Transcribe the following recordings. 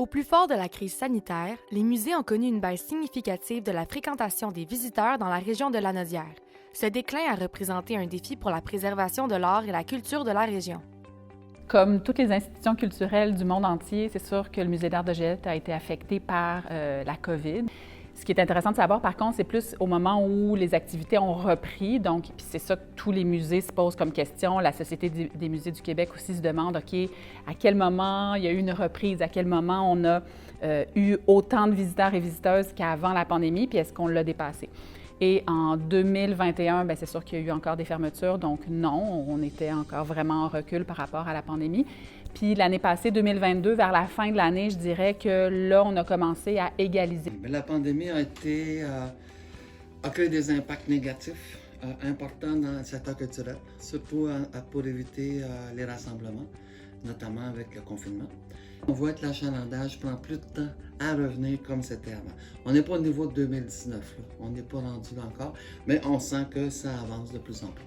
Au plus fort de la crise sanitaire, les musées ont connu une baisse significative de la fréquentation des visiteurs dans la région de Lanaudière. Ce déclin a représenté un défi pour la préservation de l'art et la culture de la région. Comme toutes les institutions culturelles du monde entier, c'est sûr que le Musée d'art de Joliette a été affecté par la COVID. Ce qui est intéressant de savoir, par contre, c'est plus au moment où les activités ont repris. Donc, puis c'est ça que tous les musées se posent comme question. La Société des musées du Québec aussi se demande, OK, à quel moment il y a eu une reprise? À quel moment on a eu autant de visiteurs et visiteuses qu'avant la pandémie? Puis est-ce qu'on l'a dépassé? Et en 2021, bien, c'est sûr qu'il y a eu encore des fermetures. Donc non, on était encore vraiment en recul par rapport à la pandémie. Puis l'année passée, 2022, vers la fin de l'année, je dirais que là, on a commencé à égaliser. La pandémie a créé des impacts négatifs importants dans le secteur culturel, surtout pour éviter les rassemblements, notamment avec le confinement. On voit que l'achalandage prend plus de temps à revenir comme c'était avant. On n'est pas au niveau de 2019, là. On n'est pas rendu là encore, mais on sent que ça avance de plus en plus.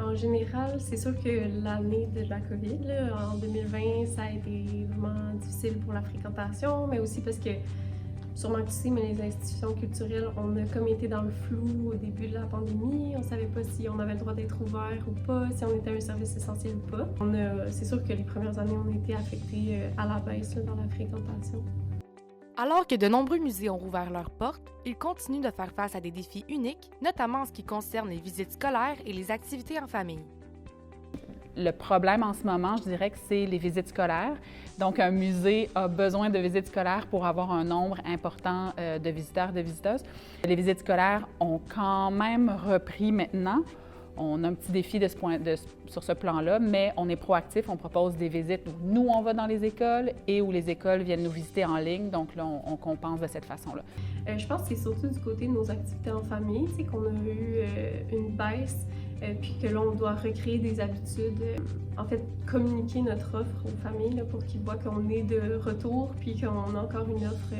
En général, c'est sûr que l'année de la COVID, là, en 2020, ça a été vraiment difficile pour la fréquentation, mais aussi parce que, sûrement que tu sais, mais les institutions culturelles, on a comme été dans le flou au début de la pandémie. On ne savait pas si on avait le droit d'être ouvert ou pas, si on était un service essentiel ou pas. C'est sûr que les premières années, on a été affectés à la baisse là, dans la fréquentation. Alors que de nombreux musées ont rouvert leurs portes, ils continuent de faire face à des défis uniques, notamment en ce qui concerne les visites scolaires et les activités en famille. Le problème en ce moment, je dirais que c'est les visites scolaires. Donc, un musée a besoin de visites scolaires pour avoir un nombre important de visiteurs et de visiteuses. Les visites scolaires ont quand même repris maintenant. On a un petit défi sur ce plan-là, mais on est proactif. On propose des visites où nous, on va dans les écoles et où les écoles viennent nous visiter en ligne. Donc là, on compense de cette façon-là. Je pense que c'est surtout du côté de nos activités en famille, c'est qu'on a eu une baisse, puis que là, on doit recréer des habitudes. En fait, communiquer notre offre aux familles là, pour qu'ils voient qu'on est de retour, puis qu'on a encore une offre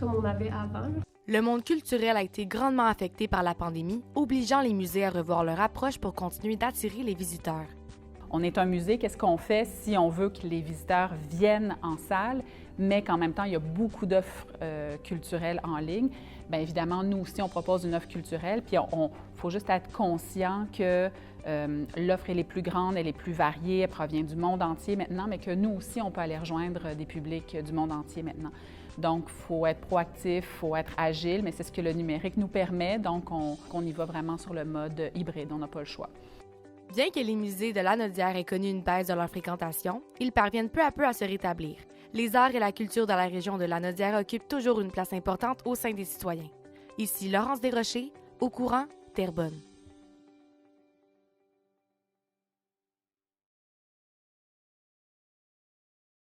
comme on avait avant. Là. Le monde culturel a été grandement affecté par la pandémie, obligeant les musées à revoir leur approche pour continuer d'attirer les visiteurs. On est un musée, qu'est-ce qu'on fait si on veut que les visiteurs viennent en salle, mais qu'en même temps, il y a beaucoup d'offres culturelles en ligne? Bien évidemment, nous aussi, on propose une offre culturelle, puis il faut juste être conscient que l'offre, elle est plus grande, elle est plus variée, elle provient du monde entier maintenant, mais que nous aussi, on peut aller rejoindre des publics du monde entier maintenant. Donc, il faut être proactif, il faut être agile, mais c'est ce que le numérique nous permet, donc on y va vraiment sur le mode hybride, on n'a pas le choix. Bien que les musées de Lanaudière aient connu une baisse de leur fréquentation, ils parviennent peu à peu à se rétablir. Les arts et la culture dans la région de Lanaudière occupent toujours une place importante au sein des citoyens. Ici Laurence Desrochers, Au Courant, Terrebonne.